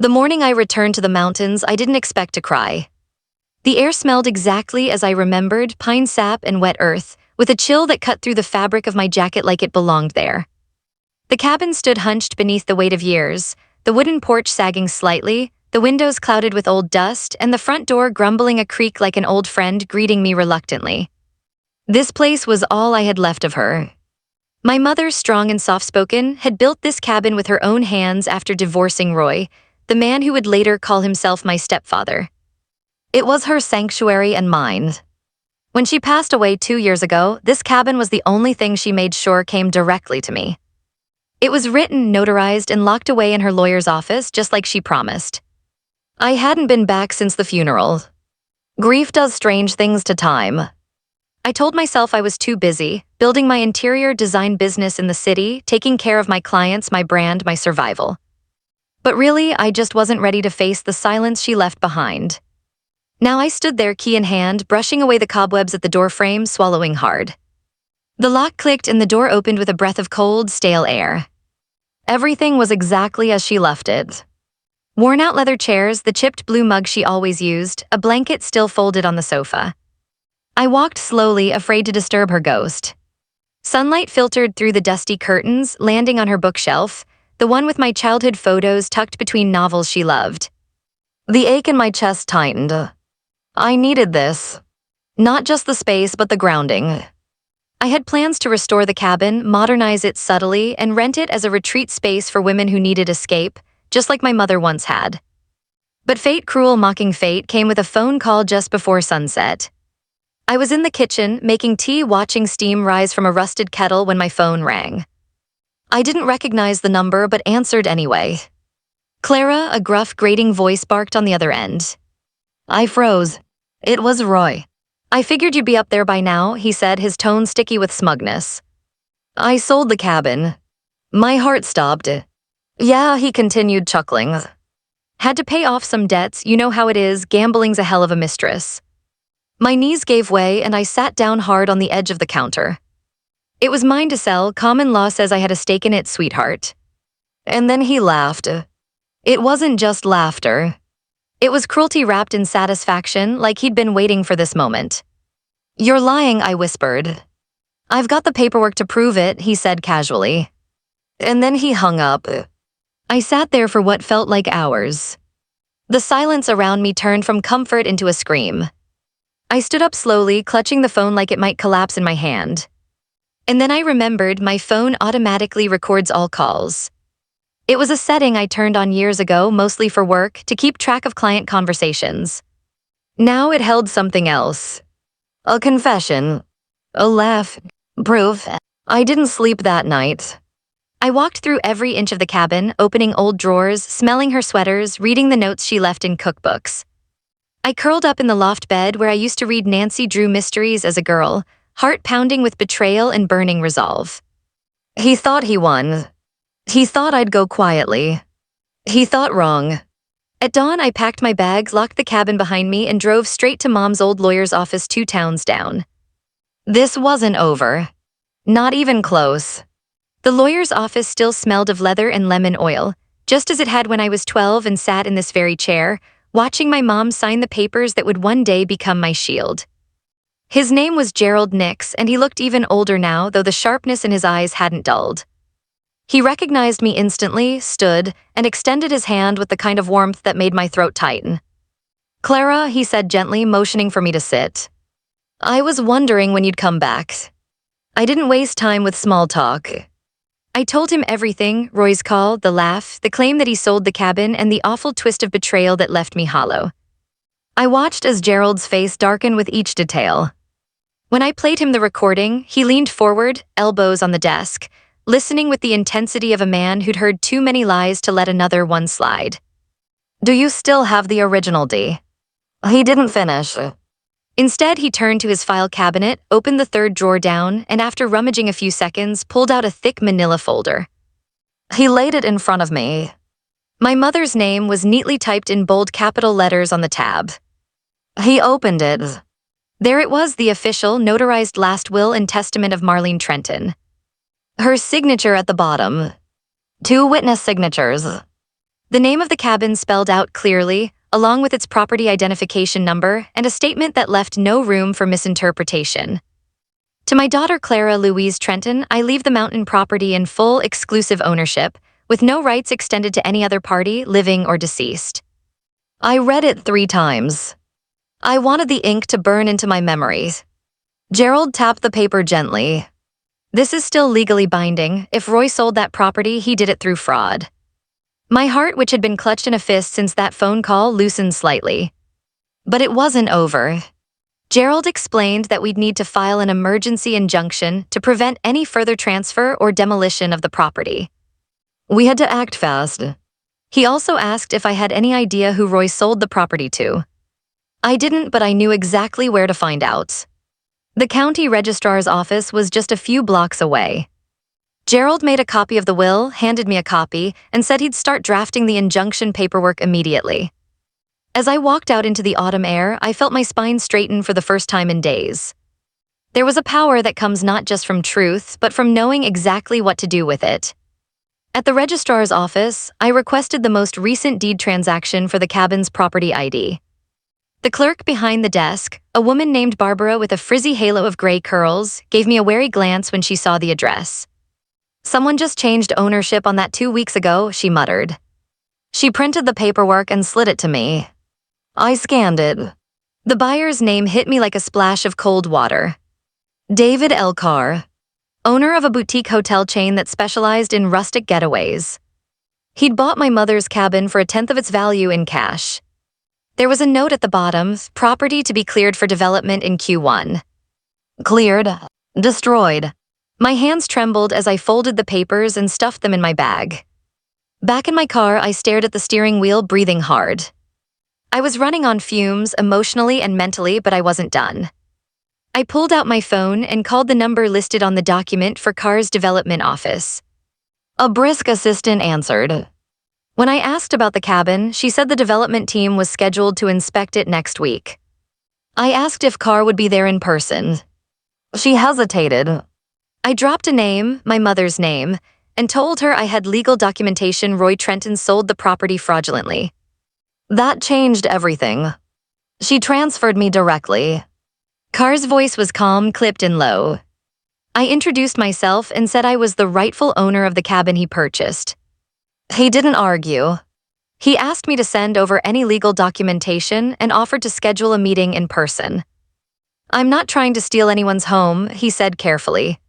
The morning I returned to the mountains, I didn't expect to cry. The air smelled exactly as I remembered, pine sap and wet earth, with a chill that cut through the fabric of my jacket like it belonged there. The cabin stood hunched beneath the weight of years, the wooden porch sagging slightly, the windows clouded with old dust, and the front door grumbling a creak like an old friend greeting me reluctantly. This place was all I had left of her. My mother, strong and soft-spoken, had built this cabin with her own hands after divorcing Roy, the man who would later call himself my stepfather. It was her sanctuary and mine. When she passed away 2 years ago, this cabin was the only thing she made sure came directly to me. It was written, notarized, and locked away in her lawyer's office, just like she promised. I hadn't been back since the funeral. Grief does strange things to time. I told myself I was too busy, building my interior design business in the city, taking care of my clients, my brand, my survival. But really, I just wasn't ready to face the silence she left behind. Now I stood there, key in hand, brushing away the cobwebs at the doorframe, swallowing hard. The lock clicked and the door opened with a breath of cold, stale air. Everything was exactly as she left it. Worn-out leather chairs, the chipped blue mug she always used, a blanket still folded on the sofa. I walked slowly, afraid to disturb her ghost. Sunlight filtered through the dusty curtains, landing on her bookshelf, the one with my childhood photos tucked between novels she loved. The ache in my chest tightened. I needed this. Not just the space, but the grounding. I had plans to restore the cabin, modernize it subtly, and rent it as a retreat space for women who needed escape, just like my mother once had. But fate, cruel mocking fate, came with a phone call just before sunset. I was in the kitchen, making tea, watching steam rise from a rusted kettle when my phone rang. I didn't recognize the number, but answered anyway. Clara, a gruff, grating voice barked on the other end. I froze. It was Roy. I figured you'd be up there by now, he said, his tone sticky with smugness. I sold the cabin. My heart stopped. Yeah, he continued, chuckling. Had to pay off some debts, you know how it is, gambling's a hell of a mistress. My knees gave way and I sat down hard on the edge of the counter. It was mine to sell, common law says I had a stake in it, sweetheart. And then he laughed. It wasn't just laughter. It was cruelty wrapped in satisfaction, like he'd been waiting for this moment. You're lying, I whispered. I've got the paperwork to prove it, he said casually. And then he hung up. I sat there for what felt like hours. The silence around me turned from comfort into a scream. I stood up slowly, clutching the phone like it might collapse in my hand. And then I remembered my phone automatically records all calls. It was a setting I turned on years ago, mostly for work, to keep track of client conversations. Now it held something else. A confession. A laugh. Proof. I didn't sleep that night. I walked through every inch of the cabin, opening old drawers, smelling her sweaters, reading the notes she left in cookbooks. I curled up in the loft bed where I used to read Nancy Drew mysteries as a girl, heart pounding with betrayal and burning resolve. He thought he won. He thought I'd go quietly. He thought wrong. At dawn, I packed my bags, locked the cabin behind me, and drove straight to Mom's old lawyer's office 2 towns down. This wasn't over. Not even close. The lawyer's office still smelled of leather and lemon oil, just as it had when I was 12 and sat in this very chair, watching my mom sign the papers that would one day become my shield. His name was Gerald Nix, and he looked even older now, though the sharpness in his eyes hadn't dulled. He recognized me instantly, stood, and extended his hand with the kind of warmth that made my throat tighten. Clara, he said gently, motioning for me to sit. I was wondering when you'd come back. I didn't waste time with small talk. I told him everything, Roy's call, the laugh, the claim that he sold the cabin, and the awful twist of betrayal that left me hollow. I watched as Gerald's face darkened with each detail. When I played him the recording, he leaned forward, elbows on the desk, listening with the intensity of a man who'd heard too many lies to let another one slide. Do you still have the original, D? He didn't finish. Instead, he turned to his file cabinet, opened the 3rd drawer down, and after rummaging a few seconds, pulled out a thick manila folder. He laid it in front of me. My mother's name was neatly typed in bold capital letters on the tab. He opened it. There it was, the official, notarized last will and testament of Marlene Trenton. Her signature at the bottom. 2 witness signatures. The name of the cabin spelled out clearly, along with its property identification number and a statement that left no room for misinterpretation. To my daughter Clara Louise Trenton, I leave the mountain property in full exclusive ownership, with no rights extended to any other party, living or deceased. I read it 3 times. I wanted the ink to burn into my memories. Gerald tapped the paper gently. This is still legally binding. If Roy sold that property, he did it through fraud. My heart, which had been clutched in a fist since that phone call, loosened slightly. But it wasn't over. Gerald explained that we'd need to file an emergency injunction to prevent any further transfer or demolition of the property. We had to act fast. He also asked if I had any idea who Roy sold the property to. I didn't, but I knew exactly where to find out. The county registrar's office was just a few blocks away. Gerald made a copy of the will, handed me a copy, and said he'd start drafting the injunction paperwork immediately. As I walked out into the autumn air, I felt my spine straighten for the first time in days. There was a power that comes not just from truth, but from knowing exactly what to do with it. At the registrar's office, I requested the most recent deed transaction for the cabin's property ID. The clerk behind the desk, a woman named Barbara with a frizzy halo of gray curls, gave me a wary glance when she saw the address. Someone just changed ownership on that 2 weeks ago, she muttered. She printed the paperwork and slid it to me. I scanned it. The buyer's name hit me like a splash of cold water. David Elcar, owner of a boutique hotel chain that specialized in rustic getaways. He'd bought my mother's cabin for 1/10 of its value in cash. There was a note at the bottom, property to be cleared for development in Q1. Cleared. Destroyed. My hands trembled as I folded the papers and stuffed them in my bag. Back in my car, I stared at the steering wheel, breathing hard. I was running on fumes, emotionally and mentally, but I wasn't done. I pulled out my phone and called the number listed on the document for Carr's development office. A brisk assistant answered. When I asked about the cabin, she said the development team was scheduled to inspect it next week. I asked if Carr would be there in person. She hesitated. I dropped a name, my mother's name, and told her I had legal documentation Roy Trenton sold the property fraudulently. That changed everything. She transferred me directly. Carr's voice was calm, clipped and low. I introduced myself and said I was the rightful owner of the cabin he purchased. He didn't argue. He asked me to send over any legal documentation and offered to schedule a meeting in person. I'm not trying to steal anyone's home, he said carefully.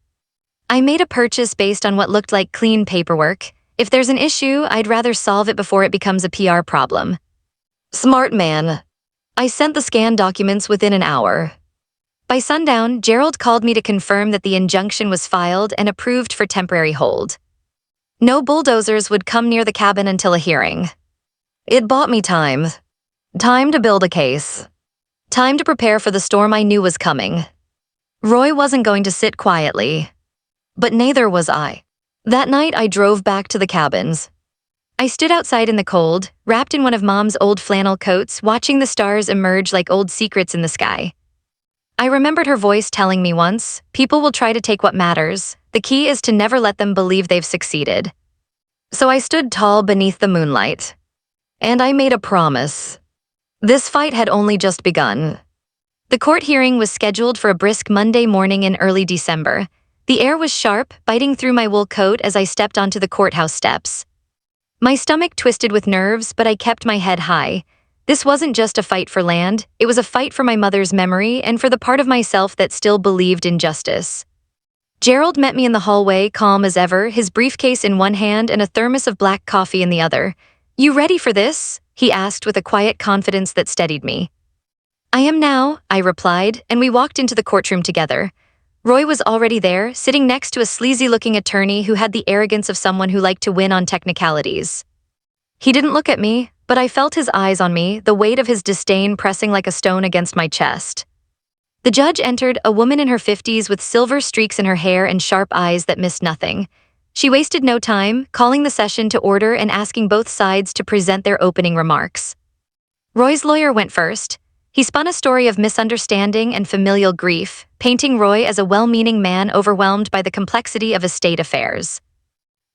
I made a purchase based on what looked like clean paperwork. If there's an issue, I'd rather solve it before it becomes a PR problem. Smart man. I sent the scanned documents within an hour. By sundown, Gerald called me to confirm that the injunction was filed and approved for temporary hold. No bulldozers would come near the cabin until a hearing. It bought me time. Time to build a case. Time to prepare for the storm I knew was coming. Roy wasn't going to sit quietly. But neither was I. That night, I drove back to the cabins. I stood outside in the cold, wrapped in one of Mom's old flannel coats, watching the stars emerge like old secrets in the sky. I remembered her voice telling me once, people will try to take what matters. The key is to never let them believe they've succeeded. So I stood tall beneath the moonlight. And I made a promise. This fight had only just begun. The court hearing was scheduled for a brisk Monday morning in early December. The air was sharp, biting through my wool coat as I stepped onto the courthouse steps. My stomach twisted with nerves, but I kept my head high. This wasn't just a fight for land, it was a fight for my mother's memory and for the part of myself that still believed in justice. Gerald met me in the hallway, calm as ever, his briefcase in one hand and a thermos of black coffee in the other. You ready for this? He asked with a quiet confidence that steadied me. I am now, I replied, and we walked into the courtroom together. Roy was already there, sitting next to a sleazy-looking attorney who had the arrogance of someone who liked to win on technicalities. He didn't look at me, but I felt his eyes on me, the weight of his disdain pressing like a stone against my chest. The judge entered, a woman in her 50s with silver streaks in her hair and sharp eyes that missed nothing. She wasted no time, calling the session to order and asking both sides to present their opening remarks. Roy's lawyer went first. He spun a story of misunderstanding and familial grief, painting Roy as a well-meaning man overwhelmed by the complexity of estate affairs.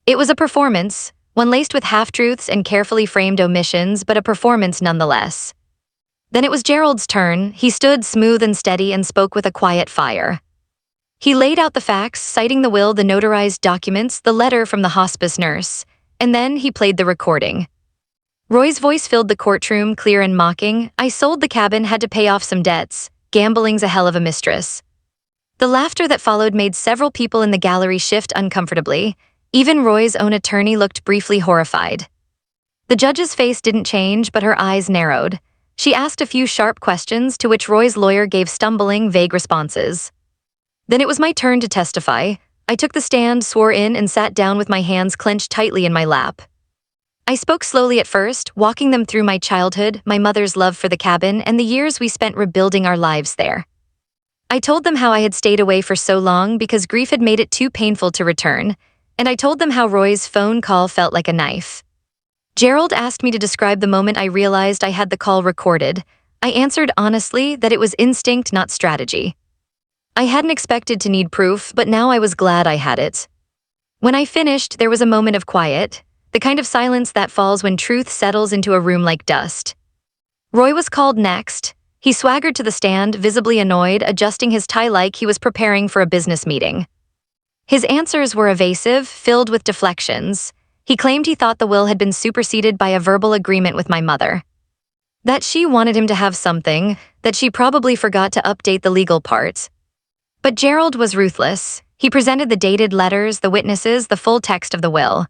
It was a performance. one laced with half-truths and carefully framed omissions, but a performance nonetheless. Then it was Gerald's turn. He stood smooth and steady and spoke with a quiet fire. He laid out the facts, citing the will, the notarized documents, the letter from the hospice nurse, and then he played the recording. Roy's voice filled the courtroom, clear and mocking. I sold the cabin, had to pay off some debts. Gambling's a hell of a mistress. The laughter that followed made several people in the gallery shift uncomfortably. Even Roy's own attorney looked briefly horrified. The judge's face didn't change, but her eyes narrowed. She asked a few sharp questions, to which Roy's lawyer gave stumbling, vague responses. Then it was my turn to testify. I took the stand, swore in, and sat down with my hands clenched tightly in my lap. I spoke slowly at first, walking them through my childhood, my mother's love for the cabin, and the years we spent rebuilding our lives there. I told them how I had stayed away for so long because grief had made it too painful to return, and I told them how Roy's phone call felt like a knife. Gerald asked me to describe the moment I realized I had the call recorded. I answered honestly that it was instinct, not strategy. I hadn't expected to need proof, but now I was glad I had it. When I finished, there was a moment of quiet, the kind of silence that falls when truth settles into a room like dust. Roy was called next. He swaggered to the stand, visibly annoyed, adjusting his tie like he was preparing for a business meeting. His answers were evasive, filled with deflections. He claimed he thought the will had been superseded by a verbal agreement with my mother. That she wanted him to have something, that she probably forgot to update the legal part. But Gerald was ruthless. He presented the dated letters, the witnesses, the full text of the will.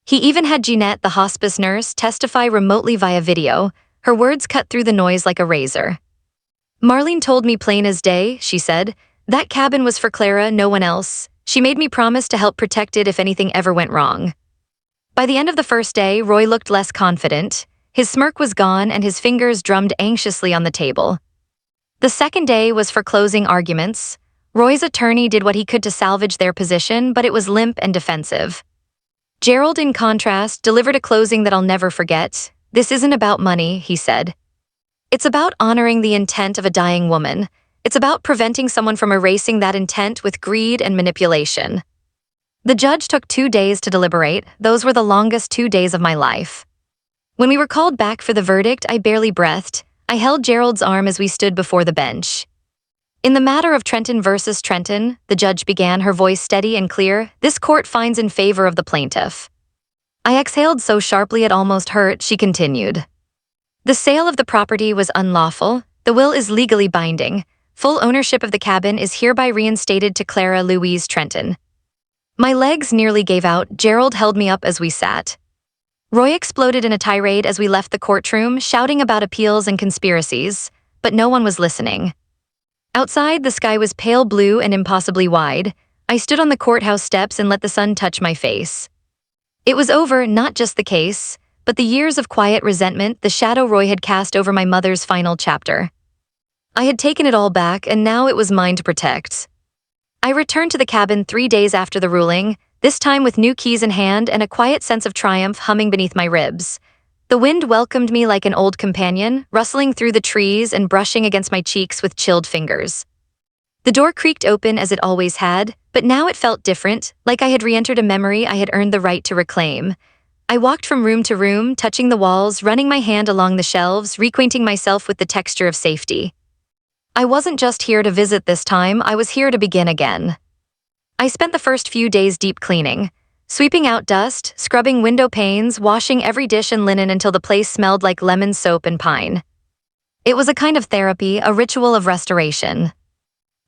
He even had Jeanette, the hospice nurse, testify remotely via video. Her words cut through the noise like a razor. Marlene told me plain as day, she said. That cabin was for Clara, no one else. She made me promise to help protect it if anything ever went wrong. By the end of the first day, Roy looked less confident. His smirk was gone and his fingers drummed anxiously on the table. The second day was for closing arguments. Roy's attorney did what he could to salvage their position, but it was limp and defensive. Gerald, in contrast, delivered a closing that I'll never forget. This isn't about money, he said. It's about honoring the intent of a dying woman. It's about preventing someone from erasing that intent with greed and manipulation. The judge took 2 days to deliberate. Those were the longest 2 days of my life. When we were called back for the verdict, I barely breathed. I held Gerald's arm as we stood before the bench. In the matter of Trenton versus Trenton, the judge began, her voice steady and clear, this court finds in favor of the plaintiff. I exhaled so sharply it almost hurt, she continued. The sale of the property was unlawful. The will is legally binding. Full ownership of the cabin is hereby reinstated to Clara Louise Trenton. My legs nearly gave out. Gerald held me up as we sat. Roy exploded in a tirade as we left the courtroom, shouting about appeals and conspiracies, but no one was listening. Outside, the sky was pale blue and impossibly wide. I stood on the courthouse steps and let the sun touch my face. It was over, not just the case, but the years of quiet resentment, the shadow Roy had cast over my mother's final chapter. I had taken it all back, and now it was mine to protect. I returned to the cabin 3 days after the ruling, this time with new keys in hand and a quiet sense of triumph humming beneath my ribs. The wind welcomed me like an old companion, rustling through the trees and brushing against my cheeks with chilled fingers. The door creaked open as it always had, but now it felt different, like I had re-entered a memory I had earned the right to reclaim. I walked from room to room, touching the walls, running my hand along the shelves, reacquainting myself with the texture of safety. I wasn't just here to visit this time, I was here to begin again. I spent the first few days deep cleaning, sweeping out dust, scrubbing window panes, washing every dish and linen until the place smelled like lemon soap and pine. It was a kind of therapy, a ritual of restoration.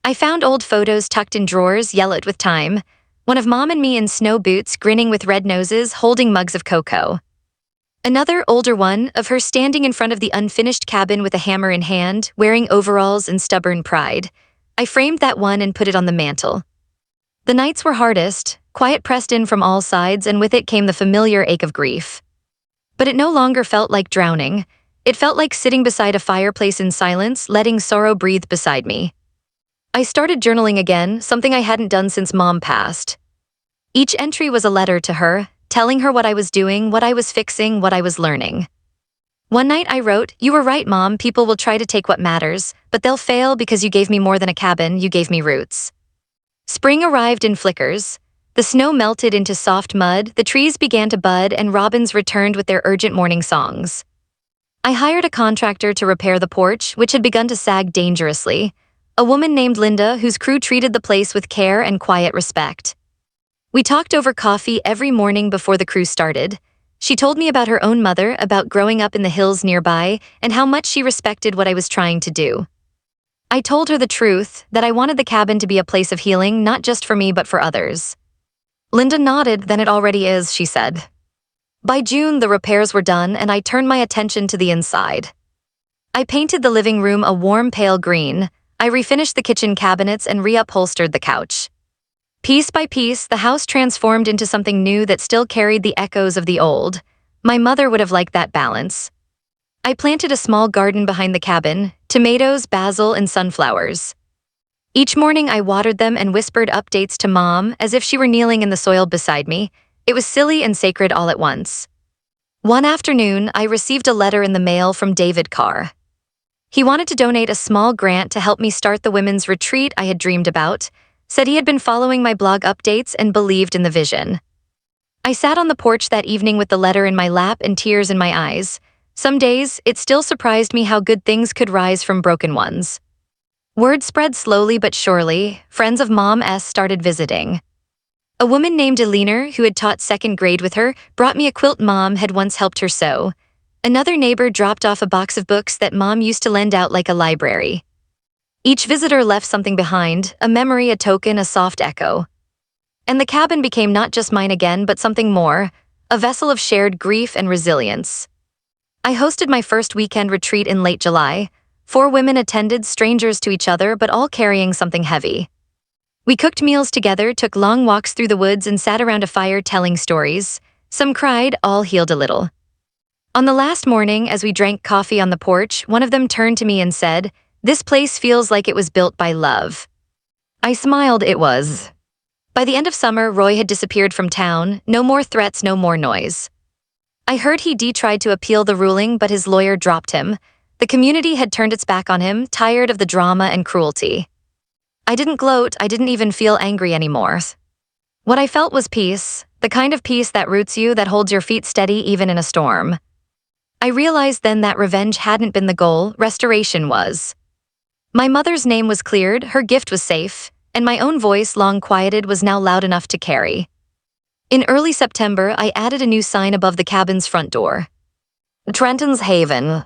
I found old photos tucked in drawers, yellowed with time, one of Mom and me in snow boots, grinning with red noses, holding mugs of cocoa. Another, older one, of her standing in front of the unfinished cabin with a hammer in hand, wearing overalls and stubborn pride. I framed that one and put it on the mantel. The nights were hardest, quiet pressed in from all sides, and with it came the familiar ache of grief. But it no longer felt like drowning. It felt like sitting beside a fireplace in silence, letting sorrow breathe beside me. I started journaling again, something I hadn't done since Mom passed. Each entry was a letter to her, telling her what I was doing, what I was fixing, what I was learning. One night I wrote, "You were right, Mom, people will try to take what matters, but they'll fail because you gave me more than a cabin, you gave me roots." Spring arrived in flickers. The snow melted into soft mud, the trees began to bud, and robins returned with their urgent morning songs. I hired a contractor to repair the porch, which had begun to sag dangerously. A woman named Linda, whose crew treated the place with care and quiet respect. We talked over coffee every morning before the crew started. She told me about her own mother, about growing up in the hills nearby, and how much she respected what I was trying to do. I told her the truth, that I wanted the cabin to be a place of healing, not just for me but for others. Linda nodded. Then it already is, she said. By June, the repairs were done, and I turned my attention to the inside. I painted the living room a warm pale green. I refinished the kitchen cabinets and reupholstered the couch. Piece by piece, the house transformed into something new that still carried the echoes of the old. My mother would have liked that balance. I planted a small garden behind the cabin, tomatoes, basil, and sunflowers. Each morning I watered them and whispered updates to Mom as if she were kneeling in the soil beside me. It was silly and sacred all at once. One afternoon, I received a letter in the mail from David Carr. He wanted to donate a small grant to help me start the women's retreat I had dreamed about, said he had been following my blog updates and believed in the vision. I sat on the porch that evening with the letter in my lap and tears in my eyes. Some days, it still surprised me how good things could rise from broken ones. Word spread slowly but surely. Friends of Mom S started visiting. A woman named Eleanor, who had taught second grade with her, brought me a quilt Mom had once helped her sew. Another neighbor dropped off a box of books that Mom used to lend out like a library. Each visitor left something behind, a memory, a token, a soft echo. And the cabin became not just mine again, but something more, a vessel of shared grief and resilience. I hosted my first weekend retreat in late July. 4 women attended, strangers to each other, but all carrying something heavy. We cooked meals together, took long walks through the woods, and sat around a fire telling stories. Some cried, all healed a little. On the last morning, as we drank coffee on the porch, one of them turned to me and said, "This place feels like it was built by love." I smiled. It was. By the end of summer, Roy had disappeared from town. No more threats, no more noise. I heard he tried to appeal the ruling, but his lawyer dropped him. The community had turned its back on him, tired of the drama and cruelty. I didn't gloat. I didn't even feel angry anymore. What I felt was peace, the kind of peace that roots you, that holds your feet steady even in a storm. I realized then that revenge hadn't been the goal, restoration was. My mother's name was cleared, her gift was safe, and my own voice, long quieted, was now loud enough to carry. In early September, I added a new sign above the cabin's front door. Trenton's Haven.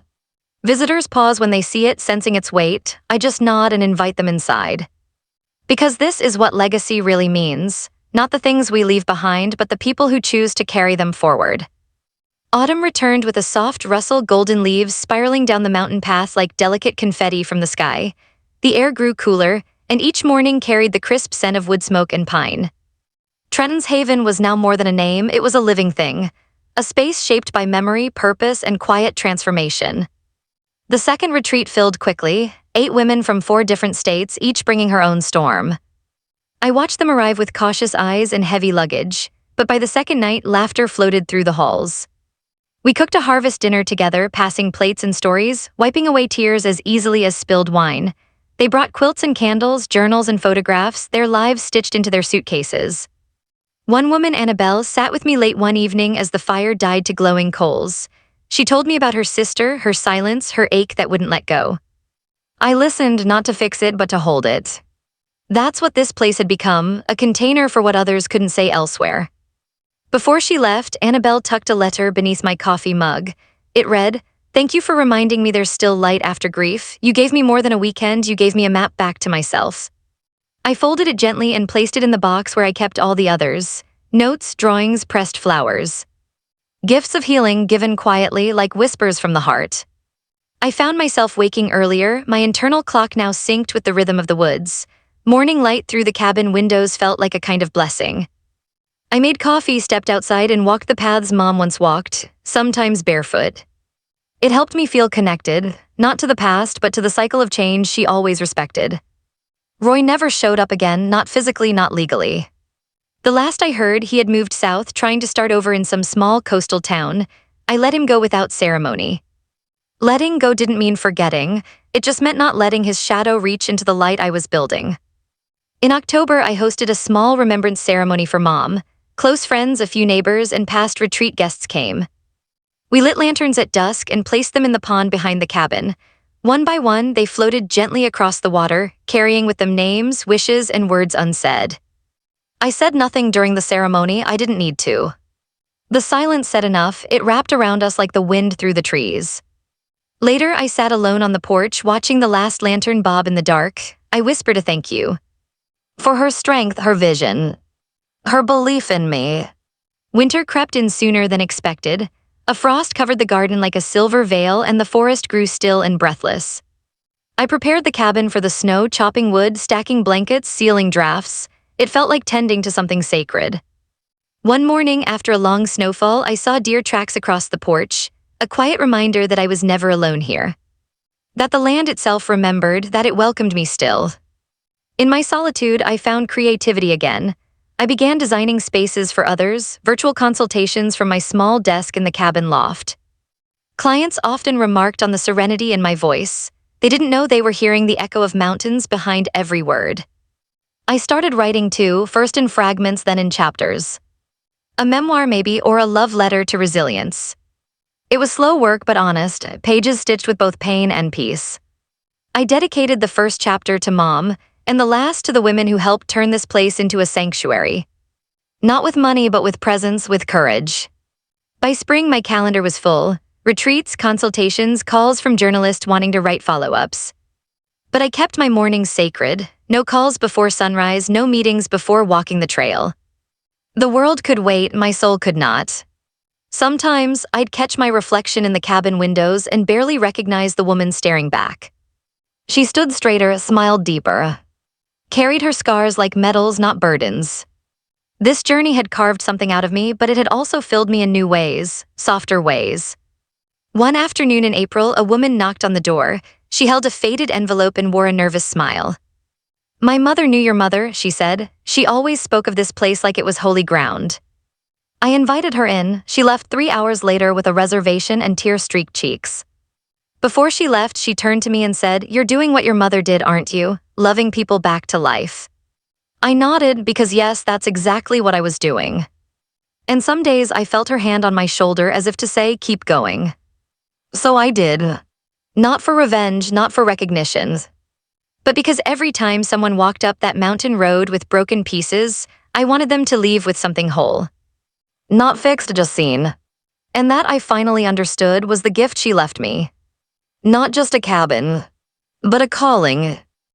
Visitors pause when they see it, sensing its weight. I just nod and invite them inside. Because this is what legacy really means, not the things we leave behind, but the people who choose to carry them forward. Autumn returned with a soft rustle, golden leaves spiraling down the mountain path like delicate confetti from the sky. The air grew cooler, and each morning carried the crisp scent of wood smoke and pine. Trenton's Haven was now more than a name, it was a living thing. A space shaped by memory, purpose, and quiet transformation. The second retreat filled quickly, 8 women from 4 different states, each bringing her own storm. I watched them arrive with cautious eyes and heavy luggage, but by the second night, laughter floated through the halls. We cooked a harvest dinner together, passing plates and stories, wiping away tears as easily as spilled wine. They brought quilts and candles, journals and photographs, their lives stitched into their suitcases. One woman, Annabelle, sat with me late one evening as the fire died to glowing coals. She told me about her sister, her silence, her ache that wouldn't let go. I listened, not to fix it, but to hold it. That's what this place had become, a container for what others couldn't say elsewhere. Before she left, Annabelle tucked a letter beneath my coffee mug. It read, "Thank you for reminding me there's still light after grief. You gave me more than a weekend, you gave me a map back to myself." I folded it gently and placed it in the box where I kept all the others. Notes, drawings, pressed flowers. Gifts of healing given quietly like whispers from the heart. I found myself waking earlier, my internal clock now synced with the rhythm of the woods. Morning light through the cabin windows felt like a kind of blessing. I made coffee, stepped outside, and walked the paths Mom once walked, sometimes barefoot. It helped me feel connected, not to the past, but to the cycle of change she always respected. Roy never showed up again, not physically, not legally. The last I heard, he had moved south, trying to start over in some small coastal town. I let him go without ceremony. Letting go didn't mean forgetting, it just meant not letting his shadow reach into the light I was building. In October, I hosted a small remembrance ceremony for Mom. Close friends, a few neighbors, and past retreat guests came. We lit lanterns at dusk and placed them in the pond behind the cabin. One by one, they floated gently across the water, carrying with them names, wishes, and words unsaid. I said nothing during the ceremony. I didn't need to. The silence said enough. It wrapped around us like the wind through the trees. Later, I sat alone on the porch, watching the last lantern bob in the dark. I whispered a thank you. For her strength, her vision, her belief in me. Winter crept in sooner than expected. A frost covered the garden like a silver veil, and the forest grew still and breathless. I prepared the cabin for the snow, chopping wood, stacking blankets, sealing drafts. It felt like tending to something sacred. One morning, after a long snowfall, I saw deer tracks across the porch, a quiet reminder that I was never alone here. That the land itself remembered, that it welcomed me still. In my solitude, I found creativity again. I began designing spaces for others, virtual consultations from my small desk in the cabin loft. Clients often remarked on the serenity in my voice. They didn't know they were hearing the echo of mountains behind every word. I started writing too, first in fragments, then in chapters. A memoir maybe, or a love letter to resilience. It was slow work but honest, pages stitched with both pain and peace. I dedicated the first chapter to Mom, and the last to the women who helped turn this place into a sanctuary. Not with money, but with presence, with courage. By spring, my calendar was full. Retreats, consultations, calls from journalists wanting to write follow-ups. But I kept my mornings sacred. No calls before sunrise, no meetings before walking the trail. The world could wait, my soul could not. Sometimes, I'd catch my reflection in the cabin windows and barely recognize the woman staring back. She stood straighter, smiled deeper. Carried her scars like medals, not burdens. This journey had carved something out of me, but it had also filled me in new ways, softer ways. One afternoon in April, a woman knocked on the door. She held a faded envelope and wore a nervous smile. "My mother knew your mother," she said. "She always spoke of this place like it was holy ground." I invited her in. She left 3 hours later with a reservation and tear-streaked cheeks. Before she left, she turned to me and said, "You're doing what your mother did, aren't you? Loving people back to life." I nodded because yes, that's exactly what I was doing. And some days I felt her hand on my shoulder as if to say, keep going. So I did. Not for revenge, not for recognition. But because every time someone walked up that mountain road with broken pieces, I wanted them to leave with something whole. Not fixed, just seen. And that, I finally understood, was the gift she left me. Not just a cabin, but a calling.